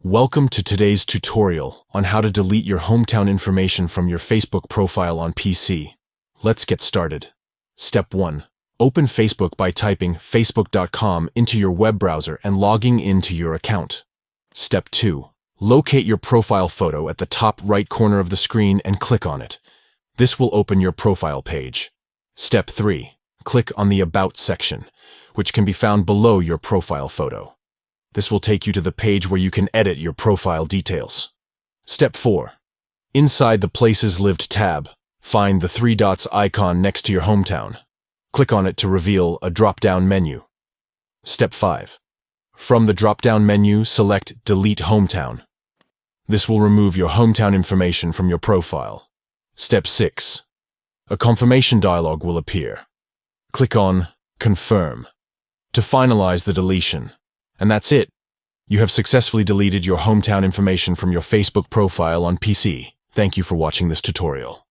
Welcome to today's tutorial on how to delete your hometown information from your Facebook profile on PC. Let's get started. Step 1. Open Facebook by typing facebook.com into your web browser and logging into your account. Step 2. Locate your profile photo at the top right corner of the screen and click on it. This will open your profile page. Step 3. Click on the About section, which can be found below your profile photo. This will take you to the page where you can edit your profile details. Step 4. Inside the Places Lived tab, find the 3 dots icon next to your hometown. Click on it to reveal a drop-down menu. Step 5. From the drop-down menu, select Delete Hometown. This will remove your hometown information from your profile. Step 6. A confirmation dialog will appear. Click on Confirm to finalize the deletion. And that's it. You have successfully deleted your hometown information from your Facebook profile on PC. Thank you for watching this tutorial.